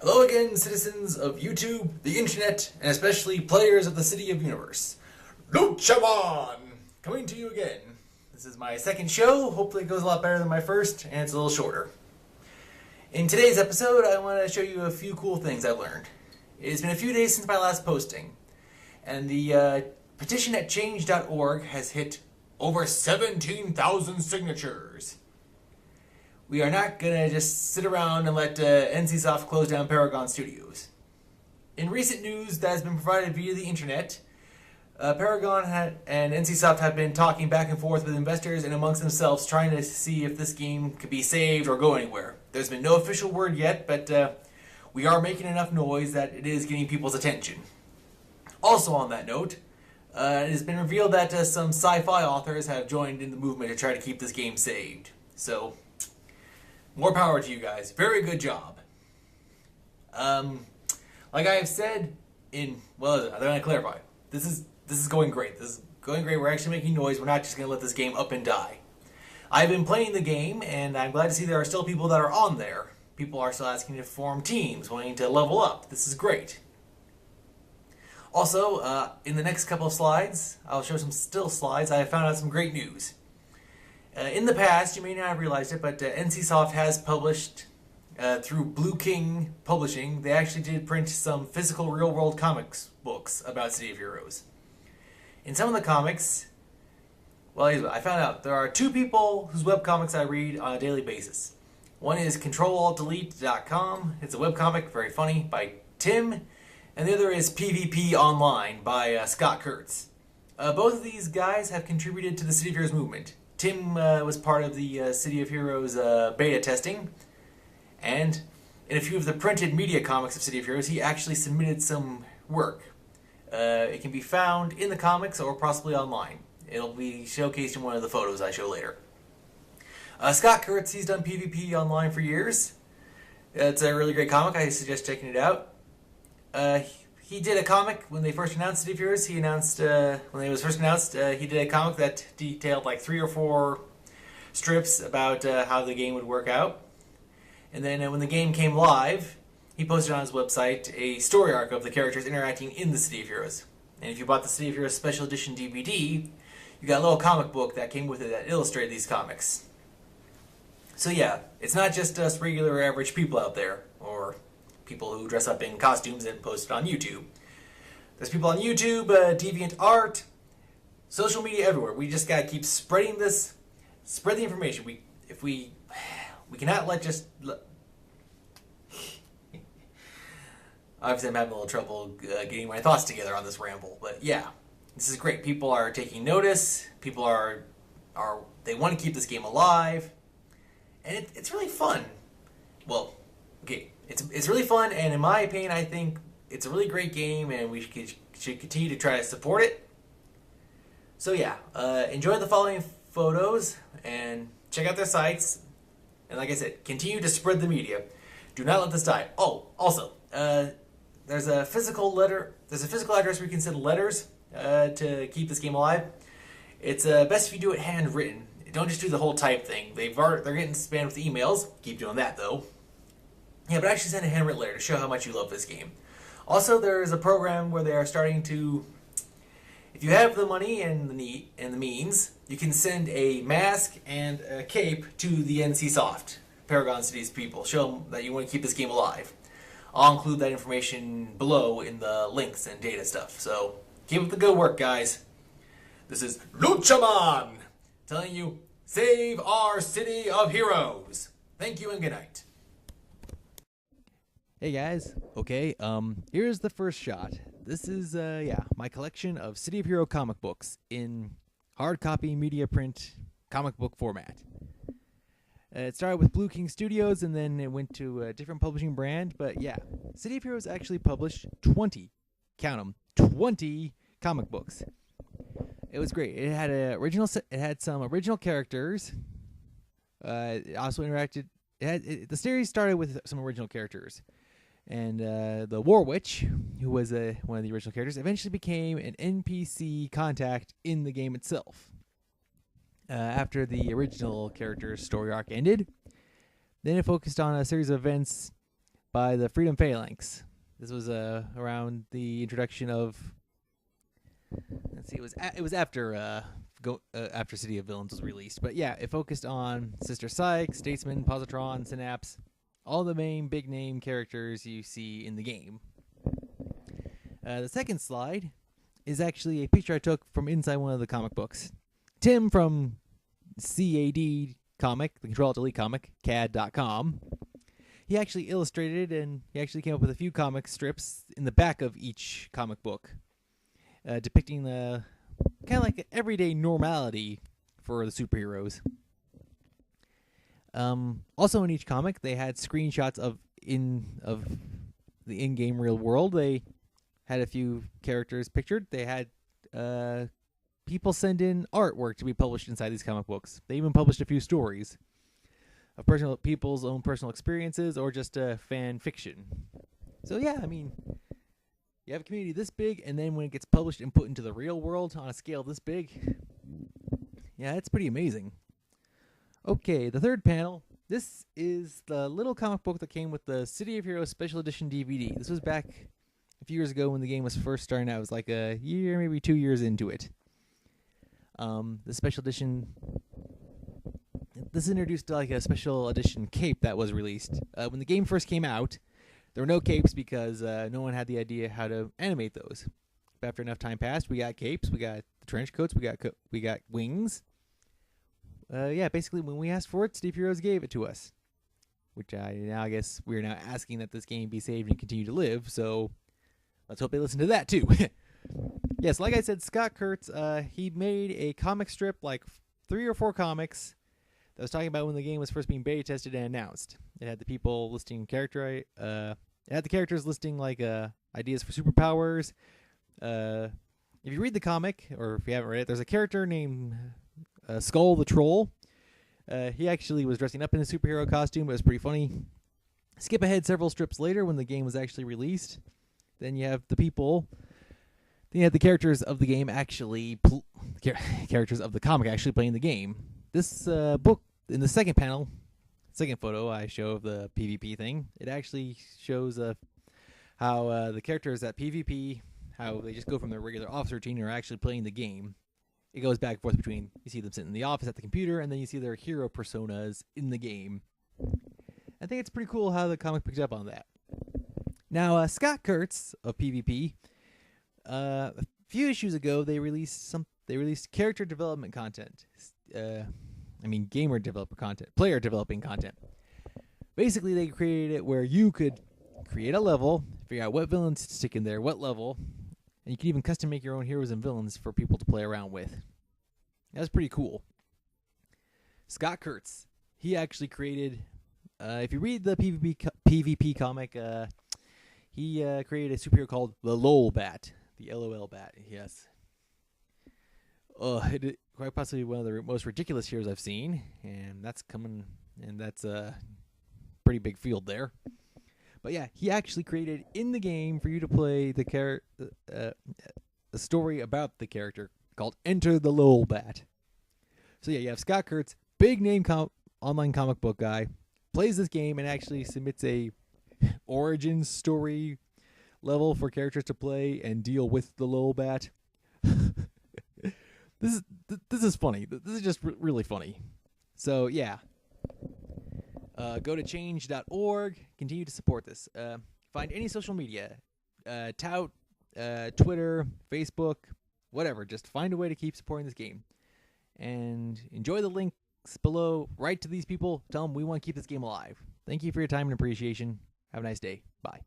Hello again, citizens of YouTube, the internet, and especially players of the City of Universe. Luchaman! Coming to you again. This is my second show. Hopefully it goes a lot better than my first, and it's a little shorter. In today's episode, I want to show you a few cool things I've learned. It's been a few days since my last posting, and the petition at change.org has hit over 17,000 signatures. We are not going to just sit around and let NCSoft close down Paragon Studios. In recent news that has been provided via the internet, Paragon and NCSoft have been talking back and forth with investors and amongst themselves trying to see if this game could be saved or go anywhere. There's been no official word yet, but we are making enough noise that it is getting people's attention. Also on that note, it has been revealed that some sci-fi authors have joined in the movement to try to keep this game saved. So, more power to you guys. Very good job. Like I have said I'm going to clarify. This is going great. This is going great. We're actually making noise. We're not just going to let this game up and die. I've been playing the game, and I'm glad to see there are still people that are on there. People are still asking to form teams, wanting to level up. This is great. Also, in the next couple of slides, I'll show some still slides. I have found out some great news. In the past, you may not have realized it, but NCSoft has published through Blue King Publishing. They actually did print some physical real-world comics books about City of Heroes. In some of the comics, I found out there are two people whose webcomics I read on a daily basis. One is ControlAltDelete.com. It's a webcomic, very funny, by Tim. And the other is PvP Online by Scott Kurtz. Both of these guys have contributed to the City of Heroes movement. Tim was part of the City of Heroes beta testing, and in a few of the printed media comics of City of Heroes, he actually submitted some work. It can be found in the comics or possibly online. It'll be showcased in one of the photos I show later. Scott Kurtz, he's done PvP Online for years. It's a really great comic. I suggest checking it out. He did a comic when they first announced City of Heroes. He announced, when it was first announced, he did a comic that detailed like 3 or 4 strips about how the game would work out. And then when the game came live, he posted on his website a story arc of the characters interacting in the City of Heroes. And if you bought the City of Heroes Special Edition DVD, you got a little comic book that came with it that illustrated these comics. So yeah, it's not just us regular average people out there, or people who dress up in costumes and post it on YouTube. There's people on YouTube, DeviantArt, social media everywhere. We just gotta keep spreading this, spread the information. We cannot obviously I'm having a little trouble getting my thoughts together on this ramble, but yeah, this is great. People are taking notice. People they want to keep this game alive, and it's really fun. Well, okay. It's really fun, and in my opinion, I think it's a really great game, and we should continue to try to support it. So yeah, enjoy the following photos, and check out their sites, and like I said, continue to spread the media. Do not let this die. Oh, also, there's a physical address where you can send letters to keep this game alive. It's best if you do it handwritten. Don't just do the whole type thing. They're getting spammed with emails. Keep doing that, though. Yeah, but actually send a handwritten letter to show how much you love this game. Also, there's a program where they are starting to, if you have the money and the means, you can send a mask and a cape to the NCSoft, Paragon City's people. Show them that you want to keep this game alive. I'll include that information below in the links and data stuff. So, keep up the good work, guys. This is Luchaman telling you, save our City of Heroes. Thank you and good night. Hey guys, okay, here's the first shot. This is, my collection of City of Hero comic books in hard copy media print comic book format. It started with Blue King Studios, and then it went to a different publishing brand, but yeah, City of Heroes actually published 20, count them, 20 comic books. It was great. It had some original characters, it also interacted, the series started with some original characters. And the War Witch, who was one of the original characters, eventually became an NPC contact in the game itself. After the original character's story arc ended, then it focused on a series of events by the Freedom Phalanx. This was around the introduction of. Let's see, it was after after City of Villains was released, but yeah, it focused on Sister Psyche, Statesman, Positron, Synapse, all the main big name characters you see in the game. The second slide is actually a picture I took from inside one of the comic books. Tim from CAD Comic, the Control Delete Comic, CAD.com. He actually illustrated and he actually came up with a few comic strips in the back of each comic book, depicting the kind of like everyday normality for the superheroes. Also in each comic, they had screenshots of the in-game real world. They had a few characters pictured. They had people send in artwork to be published inside these comic books. They even published a few stories of people's own personal experiences or just fan fiction. So yeah, I mean, you have a community this big, and then when it gets published and put into the real world on a scale this big, yeah, it's pretty amazing. Okay, the third panel. This is the little comic book that came with the City of Heroes Special Edition DVD. This was back a few years ago when the game was first starting out. It was like a year, maybe 2 years into it. The special edition. This introduced like a special edition cape that was released. When the game first came out, there were no capes because no one had the idea how to animate those. But after enough time passed, we got capes, we got the trench coats, we got wings. Yeah, basically when we asked for it, Steve Heroes gave it to us. Which I guess we're now asking that this game be saved and continue to live. So let's hope they listen to that too. Yes, like I said, Scott Kurtz, he made a comic strip, like 3 or 4 comics, that was talking about when the game was first being beta tested and announced. It had the people listing it had the characters listing like ideas for superpowers. If you read the comic, or if you haven't read it, there's a character named Skull the Troll. He actually was dressing up in a superhero costume. It was pretty funny. Skip ahead several strips later when the game was actually released. Then you have the people. Then you have the characters of the game actually, characters of the comic actually playing the game. This book, in the second panel, second photo I show of the PvP thing, it actually shows how the characters at PvP, how they just go from their regular office routine and are actually playing the game. It goes back and forth between, you see them sitting in the office at the computer, and then you see their hero personas in the game. I think it's pretty cool how the comic picked up on that. Now, Scott Kurtz of PvP, a few issues ago, they released character development content. Gamer developer content, player developing content. Basically, they created it where you could create a level, figure out what villains to stick in there, what level, and you can even custom make your own heroes and villains for people to play around with. That's pretty cool. Scott Kurtz, he actually created, if you read the PvP comic, he created a superhero called the LOL Bat. The LOL Bat, yes. It is quite possibly one of the most ridiculous heroes I've seen, and that's a pretty big field there. But yeah, he actually created in the game for you to play a story about the character called Enter the LOL Bat. So yeah, you have Scott Kurtz, big name online comic book guy, plays this game and actually submits a origin story level for characters to play and deal with the LOL Bat. This is funny. This is just really funny. So yeah, go to change.org. Continue to support this. Find any social media, tout, Twitter, Facebook, whatever. Just find a way to keep supporting this game, and enjoy the links below. Write to these people. Tell them we want to keep this game alive. Thank you for your time and appreciation. Have a nice day. Bye.